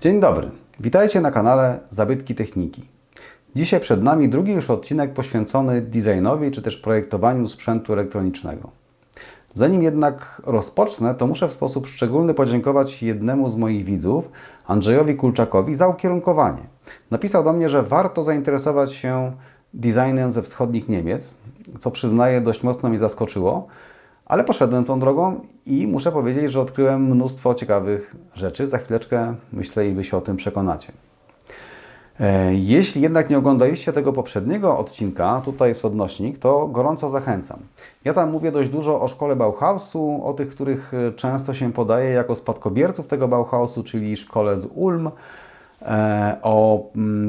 Dzień dobry, witajcie na kanale Zabytki Techniki. Dzisiaj przed nami drugi już odcinek poświęcony designowi czy też projektowaniu sprzętu elektronicznego. Zanim jednak rozpocznę, to muszę w sposób szczególny podziękować jednemu z moich widzów, Andrzejowi Kulczakowi, za ukierunkowanie. Napisał do mnie, że warto zainteresować się designem ze wschodnich Niemiec, co przyznaję dość mocno mnie zaskoczyło, ale poszedłem tą drogą i muszę powiedzieć, że odkryłem mnóstwo ciekawych rzeczy. Za chwileczkę, myślę, i Wy się o tym przekonacie. Jeśli jednak nie oglądaliście tego poprzedniego odcinka, tutaj jest odnośnik, to gorąco zachęcam. Ja tam mówię dość dużo o szkole Bauhausu, o tych, których często się podaje jako spadkobierców tego Bauhausu, czyli szkole z Ulm, o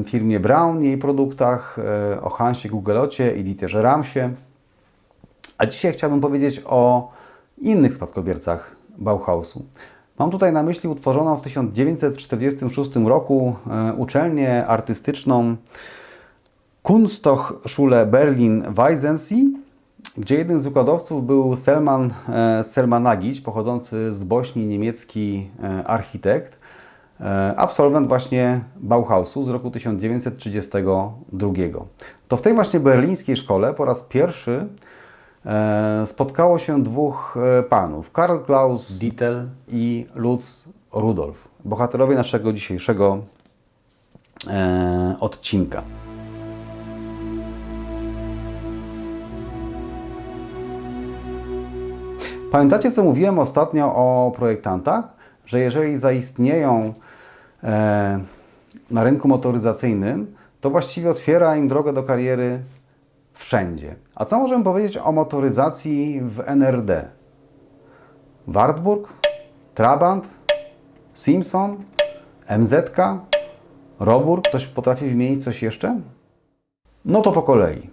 firmie Braun, jej produktach, o Hansie Gugelocie i Dieterze Ramsie. A dzisiaj chciałbym powiedzieć o innych spadkobiercach Bauhausu. Mam tutaj na myśli utworzoną w 1946 roku uczelnię artystyczną Kunsthochschule Berlin-Weißensee, gdzie jednym z wykładowców był Selman Nagić, pochodzący z Bośni, niemiecki architekt, absolwent właśnie Bauhausu z roku 1932. To w tej właśnie berlińskiej szkole po raz pierwszy spotkało się dwóch panów, Karl Klaus Dittel i Lutz Rudolf, bohaterowie naszego dzisiejszego odcinka. Pamiętacie, co mówiłem ostatnio o projektantach? Że jeżeli zaistnieją na rynku motoryzacyjnym, to właściwie otwiera im drogę do kariery wszędzie. A co możemy powiedzieć o motoryzacji w NRD? Wartburg, Trabant, Simpson, MZ, Roburg. Ktoś potrafi wymienić coś jeszcze? No to po kolei.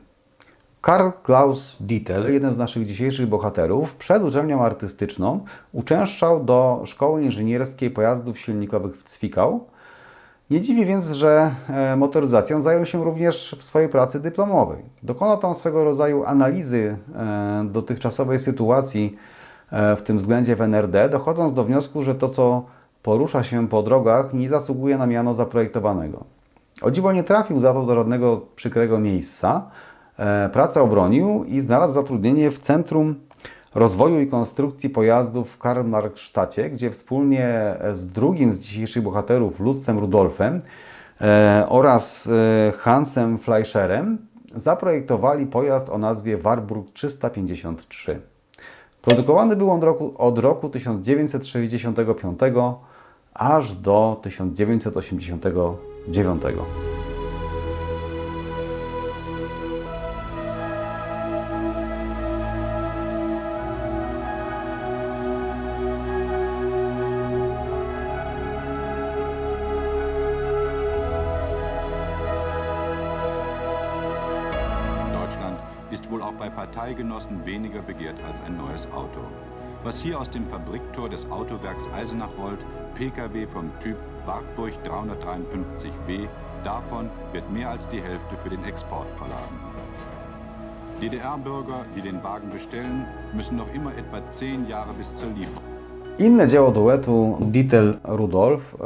Karl Klaus Dittel, jeden z naszych dzisiejszych bohaterów, przed uczelnią artystyczną uczęszczał do Szkoły Inżynierskiej Pojazdów Silnikowych w Zwickau. Nie dziwi więc, że motoryzacją zajął się również w swojej pracy dyplomowej. Dokonał tam swego rodzaju analizy dotychczasowej sytuacji w tym względzie w NRD, dochodząc do wniosku, że to, co porusza się po drogach, nie zasługuje na miano zaprojektowanego. O dziwo nie trafił za to do żadnego przykrego miejsca. Pracę obronił i znalazł zatrudnienie w Centrum Rozwoju i Konstrukcji Pojazdów w Karl-Marxstadcie, gdzie wspólnie z drugim z dzisiejszych bohaterów, Lutzem Rudolfem oraz Hansem Fleischerem zaprojektowali pojazd o nazwie Warburg 353. Produkowany był on od roku 1965 aż do 1989. Ist wohl auch bei Parteigenossen weniger begehrt als ein neues Auto. Was hier aus dem Fabriktor des Autowerks Eisenach rollt, Pkw vom Typ Wartburg 353W, davon wird mehr als die Hälfte für den Export verladen. DDR-Bürger, die den Wagen bestellen, müssen noch immer etwa 10 Jahre bis zur Lieferung. Inne dzieło duetu Dittel-Rudolf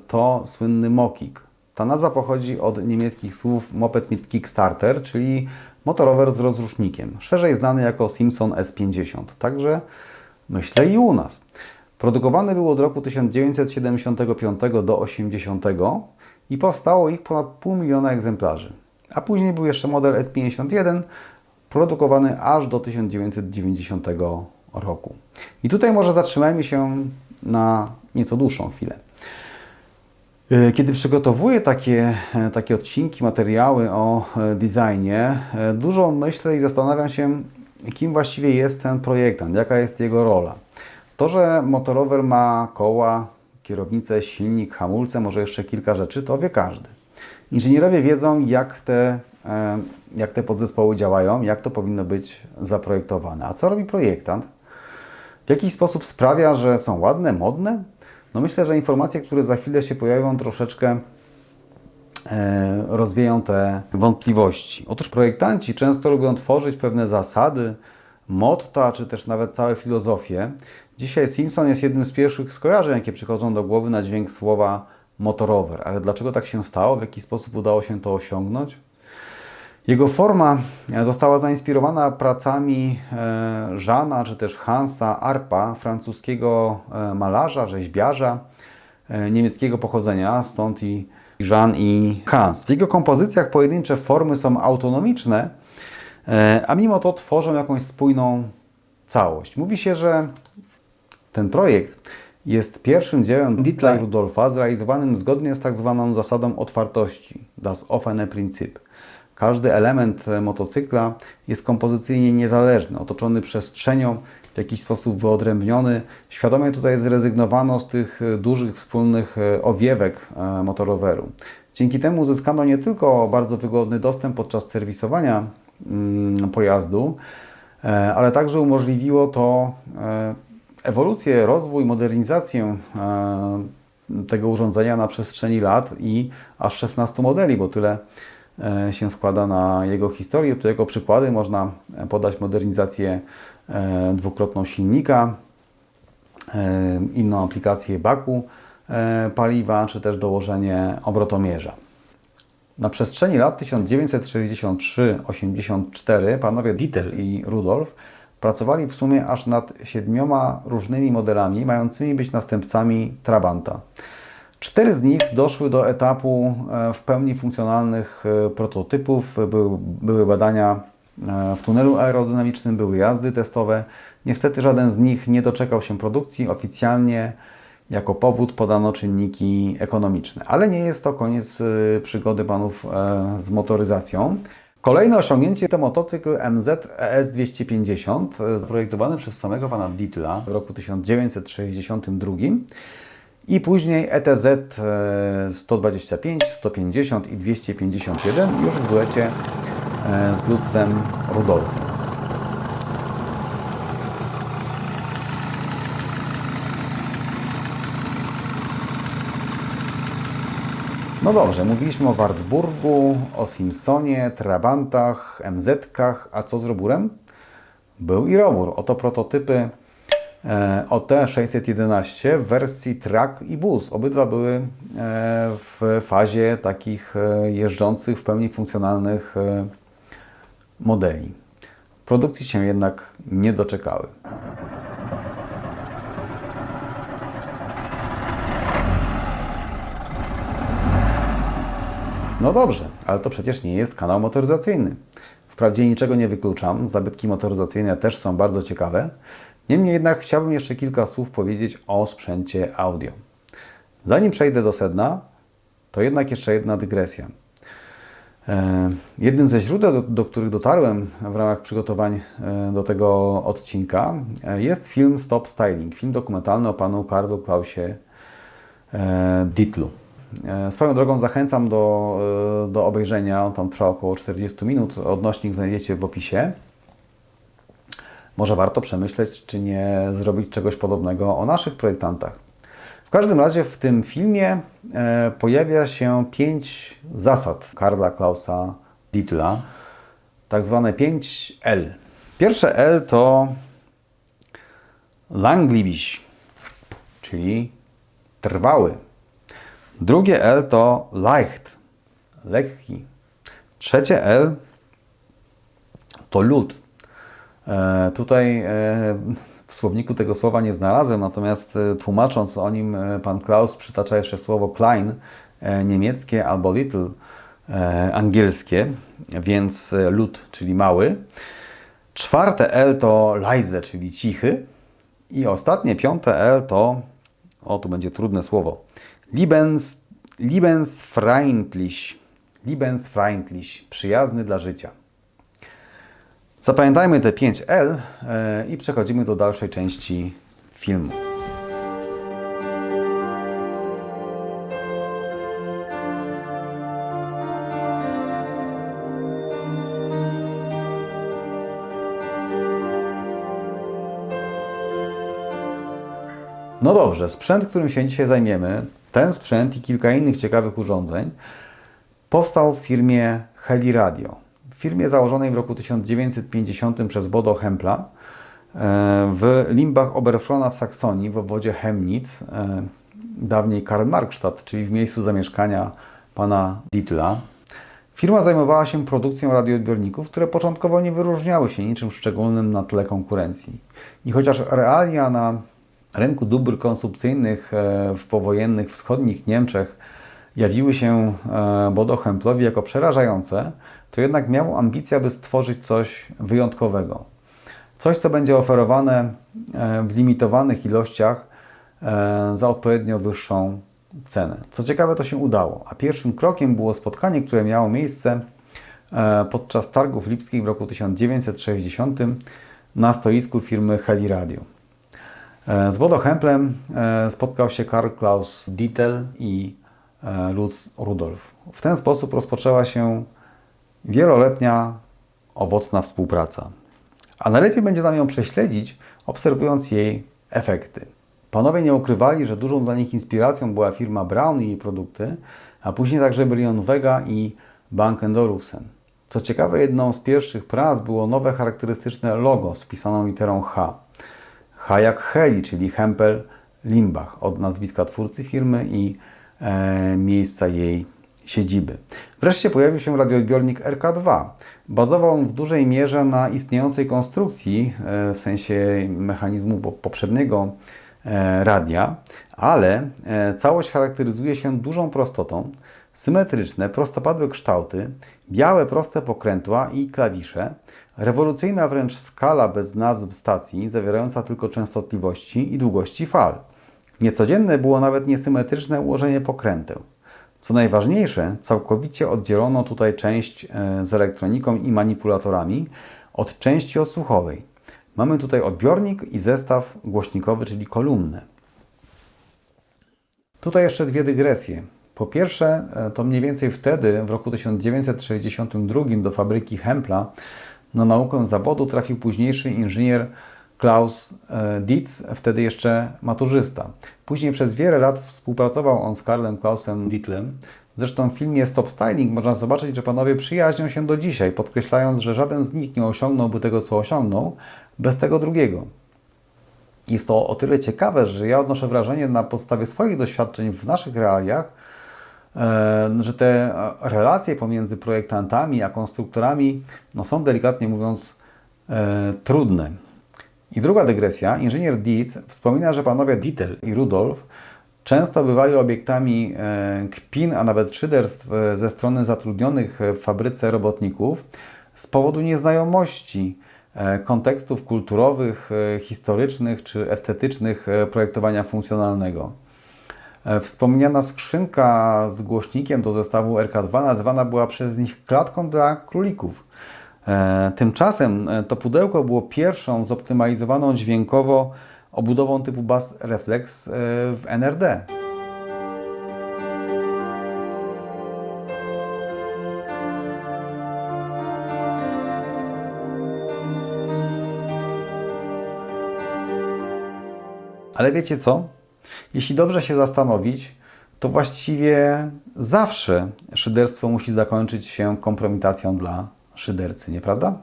to słynny Mokik. Ta nazwa pochodzi od niemieckich słów Moped mit Kickstarter, czyli motorower z rozrusznikiem, szerzej znany jako Simpson S50, także myślę i u nas. Produkowany był od roku 1975 do 80 i powstało ich ponad 500 000 egzemplarzy. A później był jeszcze model S51, produkowany aż do 1990 roku. I tutaj może zatrzymajmy się na nieco dłuższą chwilę. Kiedy przygotowuję takie odcinki, materiały o designie, dużo myślę i zastanawiam się, kim właściwie jest ten projektant, jaka jest jego rola. To, że motorower ma koła, kierownicę, silnik, hamulce, może jeszcze kilka rzeczy, to wie każdy. Inżynierowie wiedzą, jak te podzespoły działają, jak to powinno być zaprojektowane. A co robi projektant? W jakiś sposób sprawia, że są ładne, modne? No myślę, że informacje, które za chwilę się pojawią, troszeczkę rozwieją te wątpliwości. Otóż projektanci często lubią tworzyć pewne zasady, motta, czy też nawet całe filozofie. Dzisiaj Simpson jest jednym z pierwszych skojarzeń, jakie przychodzą do głowy na dźwięk słowa motorower. Ale dlaczego tak się stało? W jaki sposób udało się to osiągnąć? Jego forma została zainspirowana pracami Jeana czy też Hansa Arpa, francuskiego malarza, rzeźbiarza niemieckiego pochodzenia, stąd i Jean i Hans. W jego kompozycjach pojedyncze formy są autonomiczne, a mimo to tworzą jakąś spójną całość. Mówi się, że ten projekt jest pierwszym dziełem Dietla i Rudolfa zrealizowanym zgodnie z tak zwaną zasadą otwartości, das offene Prinzip. Każdy element motocykla jest kompozycyjnie niezależny, otoczony przestrzenią, w jakiś sposób wyodrębniony. Świadomie tutaj zrezygnowano z tych dużych wspólnych owiewek motoroweru. Dzięki temu uzyskano nie tylko bardzo wygodny dostęp podczas serwisowania pojazdu, ale także umożliwiło to ewolucję, rozwój, modernizację tego urządzenia na przestrzeni lat i aż 16 modeli, bo tyle się składa na jego historię. Tu jako przykłady można podać modernizację dwukrotną silnika, inną aplikację baku paliwa, czy też dołożenie obrotomierza. Na przestrzeni lat 1963-84 panowie Dietel i Rudolf pracowali w sumie aż nad 7 różnymi modelami, mającymi być następcami Trabanta. 4 z nich doszły do etapu w pełni funkcjonalnych prototypów. Były badania w tunelu aerodynamicznym, były jazdy testowe. Niestety żaden z nich nie doczekał się produkcji. Oficjalnie jako powód podano czynniki ekonomiczne. Ale nie jest to koniec przygody panów z motoryzacją. Kolejne osiągnięcie to motocykl MZ ES 250, zaprojektowany przez samego pana Dietla w roku 1962 i później ETZ 125, 150 i 251 już w duecie z Lutzem Rudolfem. No dobrze, mówiliśmy o Wartburgu, o Simpsonie, Trabantach, MZ-kach, a co z Roburem? Był i Robur. Oto prototypy OT 611 w wersji track i bus. Obydwa były w fazie takich jeżdżących, w pełni funkcjonalnych modeli. Produkcji się jednak nie doczekały. No dobrze, ale to przecież nie jest kanał motoryzacyjny. Wprawdzie niczego nie wykluczam, zabytki motoryzacyjne też są bardzo ciekawe. Niemniej jednak chciałbym jeszcze kilka słów powiedzieć o sprzęcie audio. Zanim przejdę do sedna, to jednak jeszcze jedna dygresja. Jednym ze źródeł, do których dotarłem w ramach przygotowań do tego odcinka, jest film Stop Styling, film dokumentalny o panu Karlu Klausie Dietlu. Swoją drogą zachęcam do obejrzenia, on tam trwa około 40 minut, odnośnik znajdziecie w opisie. Może warto przemyśleć, czy nie zrobić czegoś podobnego o naszych projektantach. W każdym razie w tym filmie pojawia się 5 zasad Karla Klausa Dietla, tak zwane 5 L. Pierwsze L to langlebig, czyli trwały. Drugie L to leicht, lekki. Trzecie L to lud. Tutaj w słowniku tego słowa nie znalazłem, natomiast tłumacząc o nim pan Klaus przytacza jeszcze słowo klein, niemieckie, albo little, angielskie, więc lud, czyli mały. Czwarte L to leise, czyli cichy. I ostatnie, piąte L to, tu będzie trudne słowo, Lebensfreundlich. Lebensfreundlich, przyjazny dla życia. Zapamiętajmy te 5 L i przechodzimy do dalszej części filmu. No dobrze, sprzęt, którym się dzisiaj zajmiemy, ten sprzęt i kilka innych ciekawych urządzeń powstał w firmie Heli Radio. W firmie założonej w roku 1950 przez Bodo Hempla w Limbach Oberfrona w Saksonii w obwodzie Chemnitz. dawniej Karl-Marxstadt, czyli w miejscu zamieszkania pana Dietla. Firma zajmowała się produkcją radioodbiorników, które początkowo nie wyróżniały się niczym szczególnym na tle konkurencji. I chociaż realia na rynku dóbr konsumpcyjnych w powojennych wschodnich Niemczech jawiły się Bodo Hemplowi jako przerażające, to jednak miał ambicję, aby stworzyć coś wyjątkowego. Coś, co będzie oferowane w limitowanych ilościach za odpowiednio wyższą cenę. Co ciekawe, to się udało, a pierwszym krokiem było spotkanie, które miało miejsce podczas targów lipskich w roku 1960 na stoisku firmy Heli Radio. Z Bodo Hemplem spotkał się Karl Klaus Dietl i Lutz Rudolf. W ten sposób rozpoczęła się wieloletnia, owocna współpraca. A najlepiej będzie nam ją prześledzić, obserwując jej efekty. Panowie nie ukrywali, że dużą dla nich inspiracją była firma Braun i jej produkty, a później także Brion Vega i Bang & Olufsen. Co ciekawe, jedną z pierwszych prac było nowe charakterystyczne logo z wpisaną literą H. H jak Heli, czyli Hempel Limbach, od nazwiska twórcy firmy i miejsca jej siedziby. Wreszcie pojawił się radioodbiornik RK2. Bazował on w dużej mierze na istniejącej konstrukcji, w sensie mechanizmu poprzedniego radia, ale całość charakteryzuje się dużą prostotą, symetryczne, prostopadłe kształty, białe, proste pokrętła i klawisze, rewolucyjna wręcz skala bez nazw stacji, zawierająca tylko częstotliwości i długości fal. Niecodzienne było nawet niesymetryczne ułożenie pokręteł. Co najważniejsze, całkowicie oddzielono tutaj część z elektroniką i manipulatorami od części odsłuchowej. Mamy tutaj odbiornik i zestaw głośnikowy, czyli kolumnę. Tutaj jeszcze dwie dygresje. Po pierwsze, to mniej więcej wtedy, w roku 1962 do fabryki Hempla na naukę zawodu trafił późniejszy inżynier Klaus Dietz, wtedy jeszcze maturzysta. Później przez wiele lat współpracował on z Karlem Klausem Dietlem. Zresztą w filmie Stop Styling można zobaczyć, że panowie przyjaźnią się do dzisiaj, podkreślając, że żaden z nich nie osiągnąłby tego, co osiągnął, bez tego drugiego. Jest to o tyle ciekawe, że ja odnoszę wrażenie na podstawie swoich doświadczeń w naszych realiach, że te relacje pomiędzy projektantami a konstruktorami są delikatnie mówiąc trudne. I druga dygresja, inżynier Dietz wspomina, że panowie Dietl i Rudolf często bywali obiektami kpin, a nawet szyderstw ze strony zatrudnionych w fabryce robotników z powodu nieznajomości kontekstów kulturowych, historycznych czy estetycznych projektowania funkcjonalnego. Wspomniana skrzynka z głośnikiem do zestawu RK2 nazywana była przez nich klatką dla królików. Tymczasem to pudełko było pierwszą zoptymalizowaną dźwiękowo obudową typu Bass Reflex w NRD. Ale wiecie co? Jeśli dobrze się zastanowić, to właściwie zawsze szyderstwo musi zakończyć się kompromitacją dla szydercy, nieprawda?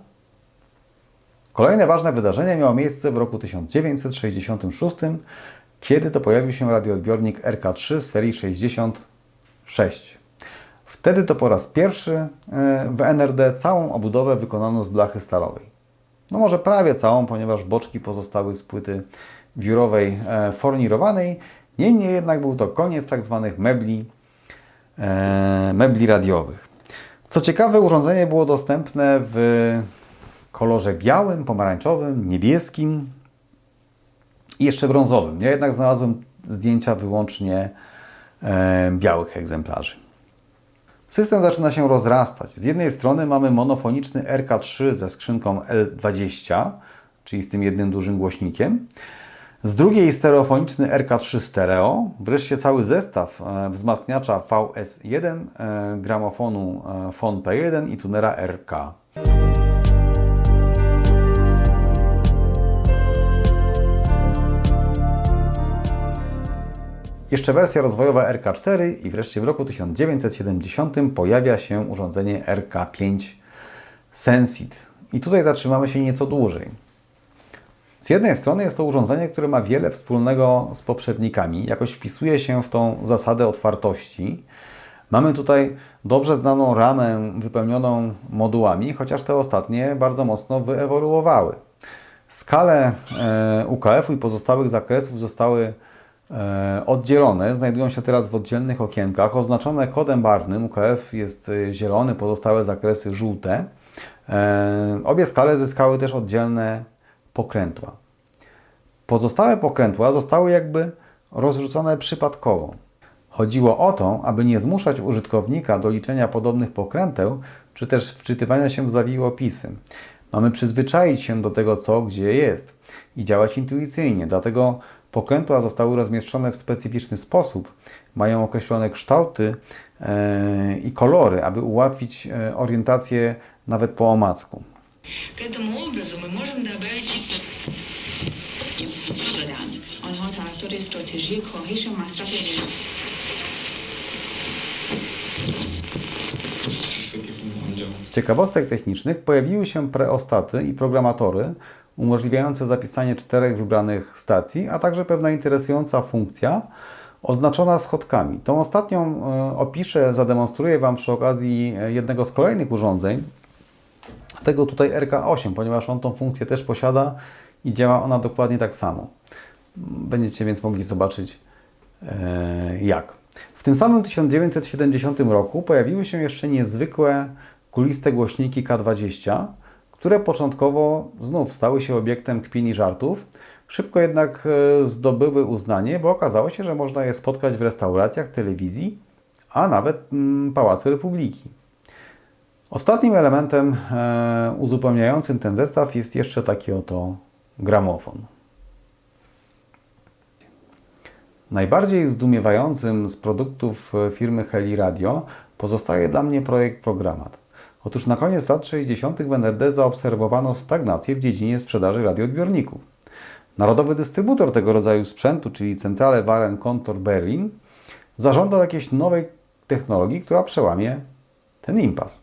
Kolejne ważne wydarzenie miało miejsce w roku 1966, kiedy to pojawił się radioodbiornik RK3 z serii 66. Wtedy to po raz pierwszy w NRD całą obudowę wykonano z blachy stalowej. No może prawie całą, ponieważ boczki pozostały z płyty wiórowej fornirowanej. Niemniej jednak był to koniec tak zwanych mebli radiowych. Co ciekawe, urządzenie było dostępne w kolorze białym, pomarańczowym, niebieskim i jeszcze brązowym. Ja jednak znalazłem zdjęcia wyłącznie białych egzemplarzy. System zaczyna się rozrastać. Z jednej strony mamy monofoniczny RK3 ze skrzynką L20, czyli z tym jednym dużym głośnikiem. Z drugiej stereofoniczny RK3 stereo, wreszcie cały zestaw wzmacniacza VS1, gramofonu Fon P1 i tunera RK. Jeszcze wersja rozwojowa RK4 i wreszcie w roku 1970 pojawia się urządzenie RK5 Sensit. I tutaj zatrzymamy się nieco dłużej. Z jednej strony jest to urządzenie, które ma wiele wspólnego z poprzednikami, jakoś wpisuje się w tą zasadę otwartości. Mamy tutaj dobrze znaną ramę wypełnioną modułami, chociaż te ostatnie bardzo mocno wyewoluowały. Skale UKF-u i pozostałych zakresów zostały oddzielone, znajdują się teraz w oddzielnych okienkach, oznaczone kodem barwnym. UKF jest zielony, pozostałe zakresy żółte. Obie skale zyskały też oddzielne pokrętła. Pozostałe pokrętła zostały jakby rozrzucone przypadkowo. Chodziło o to, aby nie zmuszać użytkownika do liczenia podobnych pokręteł, czy też wczytywania się w zawiłopisy. Mamy przyzwyczaić się do tego, co gdzie jest i działać intuicyjnie. Dlatego pokrętła zostały rozmieszczone w specyficzny sposób. Mają określone kształty i kolory, aby ułatwić orientację nawet po omacku. К этому образу мы можем добавить دادند. آنها طرفدار استراتژی کاهش مصرف Z ciekawostek technicznych pojawiły się preostaty i programatory umożliwiające zapisanie 4 wybranych stacji, a także pewna interesująca funkcja oznaczona schodkami. Tą ostatnią opiszę, zademonstruję Wam przy okazji jednego z kolejnych urządzeń, tego tutaj RK8, ponieważ on tą funkcję też posiada i działa ona dokładnie tak samo. Będziecie więc mogli zobaczyć jak. W tym samym 1970 roku pojawiły się jeszcze niezwykłe kuliste głośniki K20, które początkowo znów stały się obiektem kpin i żartów. Szybko jednak zdobyły uznanie, bo okazało się, że można je spotkać w restauracjach, telewizji, a nawet Pałacu Republiki. Ostatnim elementem uzupełniającym ten zestaw jest jeszcze taki oto gramofon. Najbardziej zdumiewającym z produktów firmy Heli Radio pozostaje dla mnie projekt Programat. Otóż na koniec lat 60. w NRD zaobserwowano stagnację w dziedzinie sprzedaży radioodbiorników. Narodowy dystrybutor tego rodzaju sprzętu, czyli Zentrale Waren Kontor Berlin, zażądał jakiejś nowej technologii, która przełamie ten impas.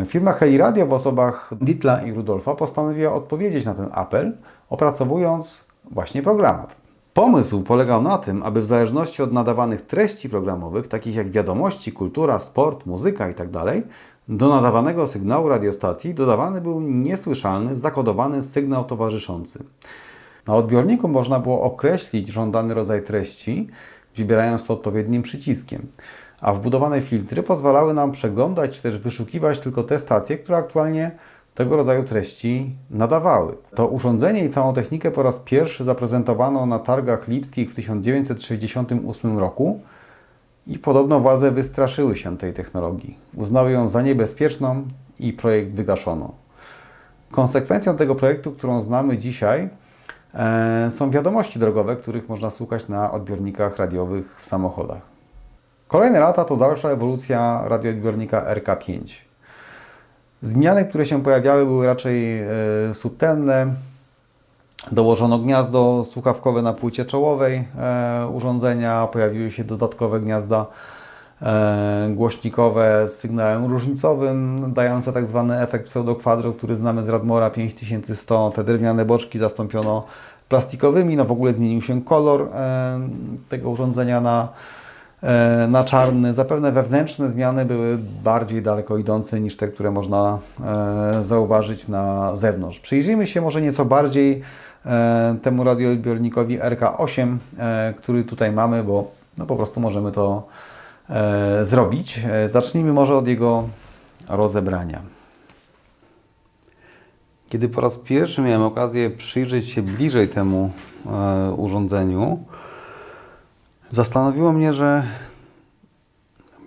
Firma Heli Radio w osobach Dietla i Rudolfa postanowiła odpowiedzieć na ten apel, opracowując właśnie Programat. Pomysł polegał na tym, aby w zależności od nadawanych treści programowych, takich jak wiadomości, kultura, sport, muzyka itd., do nadawanego sygnału radiostacji dodawany był niesłyszalny, zakodowany sygnał towarzyszący. Na odbiorniku można było określić żądany rodzaj treści, wybierając to odpowiednim przyciskiem, a wbudowane filtry pozwalały nam przeglądać czy też wyszukiwać tylko te stacje, które aktualnie tego rodzaju treści nadawały. To urządzenie i całą technikę po raz pierwszy zaprezentowano na targach lipskich w 1968 roku i podobno władze wystraszyły się tej technologii. Uznały ją za niebezpieczną i projekt wygaszono. Konsekwencją tego projektu, którą znamy dzisiaj, są wiadomości drogowe, których można słuchać na odbiornikach radiowych w samochodach. Kolejne lata to dalsza ewolucja radioodbiornika RK5. Zmiany, które się pojawiały, były raczej subtelne. Dołożono gniazdo słuchawkowe na płycie czołowej urządzenia, pojawiły się dodatkowe gniazda głośnikowe z sygnałem różnicowym, dające tak zwany efekt pseudokwadro, który znamy z Radmora 5100. Te drewniane boczki zastąpiono plastikowymi. No w ogóle zmienił się kolor tego urządzenia na czarny. Zapewne wewnętrzne zmiany były bardziej daleko idące niż te, które można zauważyć na zewnątrz. Przyjrzyjmy się może nieco bardziej temu radioodbiornikowi RK8, który tutaj mamy, bo no po prostu możemy to zrobić. Zacznijmy może od jego rozebrania. Kiedy po raz pierwszy miałem okazję przyjrzeć się bliżej temu urządzeniu, zastanowiło mnie, że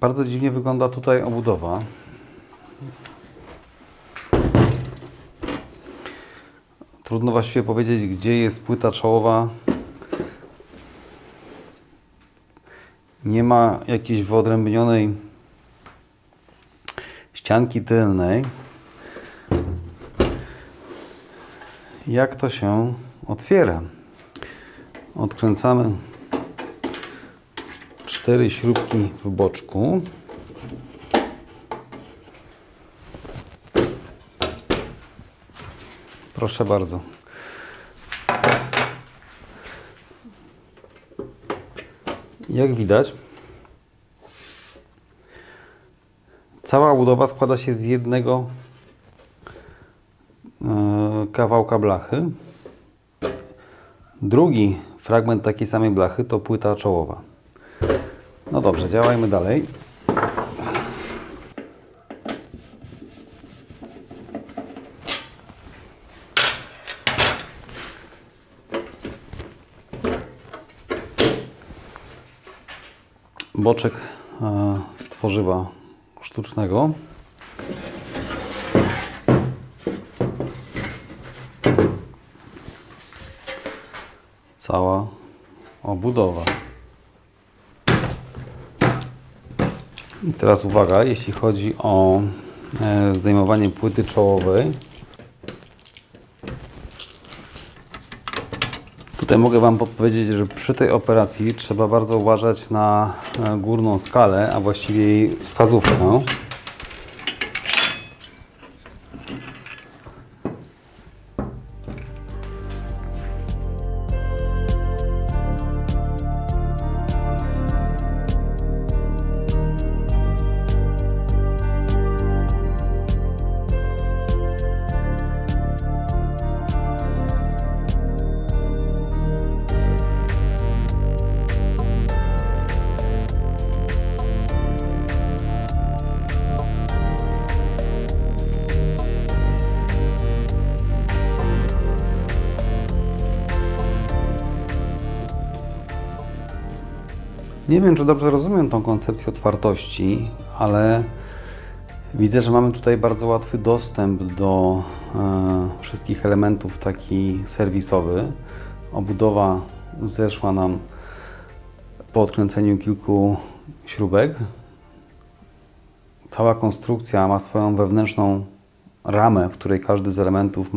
bardzo dziwnie wygląda tutaj obudowa. Trudno właściwie powiedzieć, gdzie jest płyta czołowa. Nie ma jakiejś wyodrębnionej ścianki tylnej. Jak to się otwiera? Odkręcamy 4 śrubki w boczku. Proszę bardzo. Jak widać, cała budowa składa się z jednego kawałka blachy. Drugi fragment takiej samej blachy to płyta czołowa. No dobrze, działajmy dalej. Boczek z tworzywa sztucznego. Cała obudowa. I teraz uwaga, jeśli chodzi o zdejmowanie płyty czołowej. Tutaj mogę Wam podpowiedzieć, że przy tej operacji trzeba bardzo uważać na górną skalę, a właściwie jej wskazówkę. Nie wiem, czy dobrze rozumiem tą koncepcję otwartości, ale widzę, że mamy tutaj bardzo łatwy dostęp do wszystkich elementów taki serwisowy. Obudowa zeszła nam po odkręceniu kilku śrubek. Cała konstrukcja ma swoją wewnętrzną ramę, w której każdy z elementów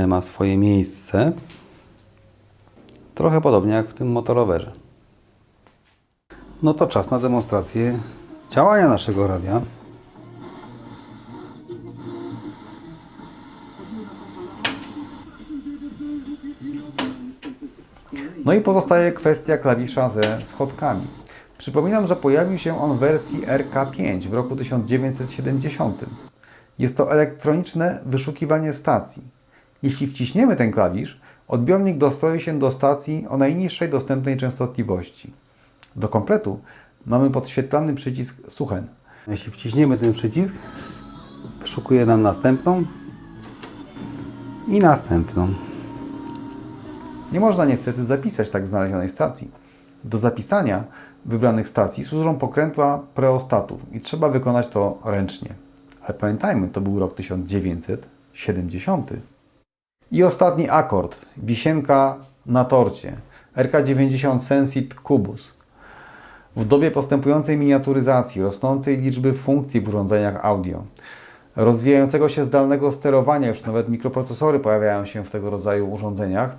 ma swoje miejsce. Trochę podobnie jak w tym motorowerze. No to czas na demonstrację działania naszego radia. No i pozostaje kwestia klawisza ze schodkami. Przypominam, że pojawił się on w wersji RK5 w roku 1970. Jest to elektroniczne wyszukiwanie stacji. Jeśli wciśniemy ten klawisz, odbiornik dostroi się do stacji o najniższej dostępnej częstotliwości. Do kompletu mamy podświetlany przycisk Suchen. Jeśli wciśniemy ten przycisk, wyszukuje nam następną i następną. Nie można niestety zapisać tak znalezionej stacji. Do zapisania wybranych stacji służą pokrętła preostatów i trzeba wykonać to ręcznie. Ale pamiętajmy, to był rok 1970. I ostatni akord, wisienka na torcie, RK90 Sensit Kubus. W dobie postępującej miniaturyzacji, rosnącej liczby funkcji w urządzeniach audio, rozwijającego się zdalnego sterowania, już nawet mikroprocesory pojawiają się w tego rodzaju urządzeniach,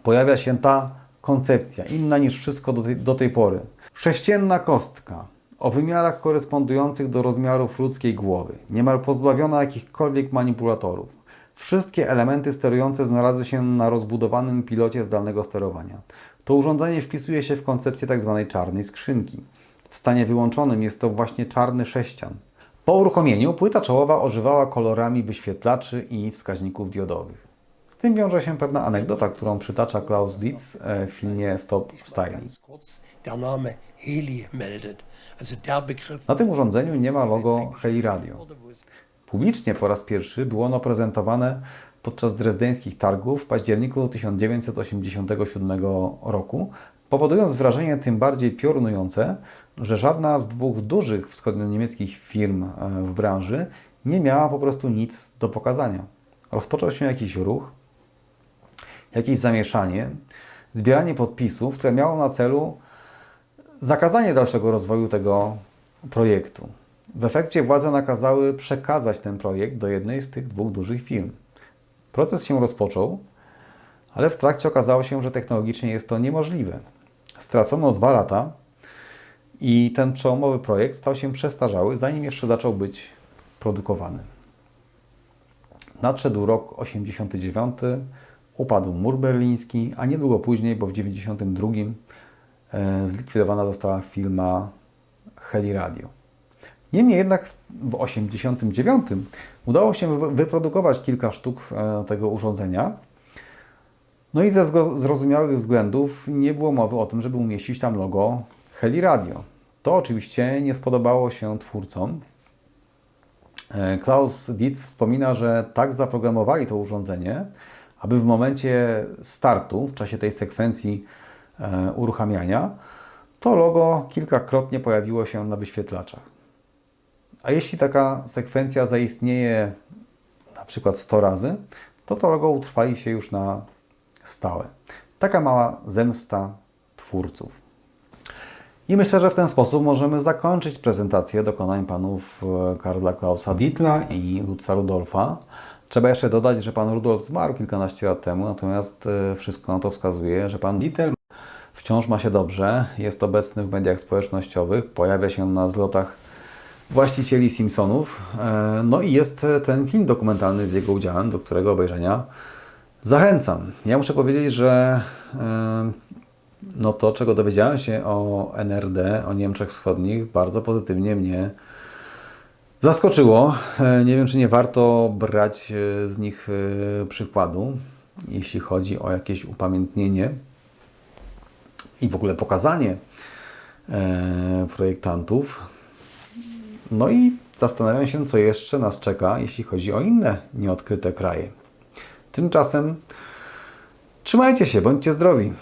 pojawia się ta koncepcja, inna niż wszystko do tej pory. Sześcienna kostka o wymiarach korespondujących do rozmiarów ludzkiej głowy, niemal pozbawiona jakichkolwiek manipulatorów. Wszystkie elementy sterujące znalazły się na rozbudowanym pilocie zdalnego sterowania. To urządzenie wpisuje się w koncepcję tzw. czarnej skrzynki. W stanie wyłączonym jest to właśnie czarny sześcian. Po uruchomieniu płyta czołowa ożywała kolorami wyświetlaczy i wskaźników diodowych. Z tym wiąże się pewna anegdota, którą przytacza Klaus Dietz w filmie Stop Styling. Na tym urządzeniu nie ma logo Heli Radio. Publicznie po raz pierwszy było ono prezentowane podczas drezdeńskich targów w październiku 1987 roku, powodując wrażenie tym bardziej piorunujące, że żadna z dwóch dużych wschodnio-niemieckich firm w branży nie miała po prostu nic do pokazania. Rozpoczął się jakiś ruch, jakieś zamieszanie, zbieranie podpisów, które miało na celu zakazanie dalszego rozwoju tego projektu. W efekcie władze nakazały przekazać ten projekt do jednej z tych dwóch dużych firm. Proces się rozpoczął, ale w trakcie okazało się, że technologicznie jest to niemożliwe. Stracono 2 lata i ten przełomowy projekt stał się przestarzały, zanim jeszcze zaczął być produkowany. Nadszedł rok 89, upadł mur berliński, a niedługo później, bo w 1992 zlikwidowana została firma Heli Radio. Niemniej jednak w 1989 udało się wyprodukować kilka sztuk tego urządzenia. No i ze zrozumiałych względów nie było mowy o tym, żeby umieścić tam logo Heli Radio. To oczywiście nie spodobało się twórcom. Klaus Dietz wspomina, że tak zaprogramowali to urządzenie, aby w momencie startu, w czasie tej sekwencji uruchamiania, to logo kilkakrotnie pojawiło się na wyświetlaczach. A jeśli taka sekwencja zaistnieje na przykład 100 razy, to logo utrwali się już na stałe. Taka mała zemsta twórców. I myślę, że w ten sposób możemy zakończyć prezentację dokonań panów Karla Klausa Dietla i Lutza Rudolfa. Trzeba jeszcze dodać, że pan Rudolf zmarł kilkanaście lat temu, natomiast wszystko na to wskazuje, że pan Dietl wciąż ma się dobrze, jest obecny w mediach społecznościowych, pojawia się na zlotach właścicieli Simpsonów. No i jest ten film dokumentalny z jego udziałem, do którego obejrzenia zachęcam. Ja muszę powiedzieć, że no to, czego dowiedziałem się o NRD, o Niemczech Wschodnich, bardzo pozytywnie mnie zaskoczyło. Nie wiem, czy nie warto brać z nich przykładu, jeśli chodzi o jakieś upamiętnienie i w ogóle pokazanie projektantów. No i zastanawiam się, co jeszcze nas czeka, jeśli chodzi o inne nieodkryte kraje. Tymczasem trzymajcie się, bądźcie zdrowi.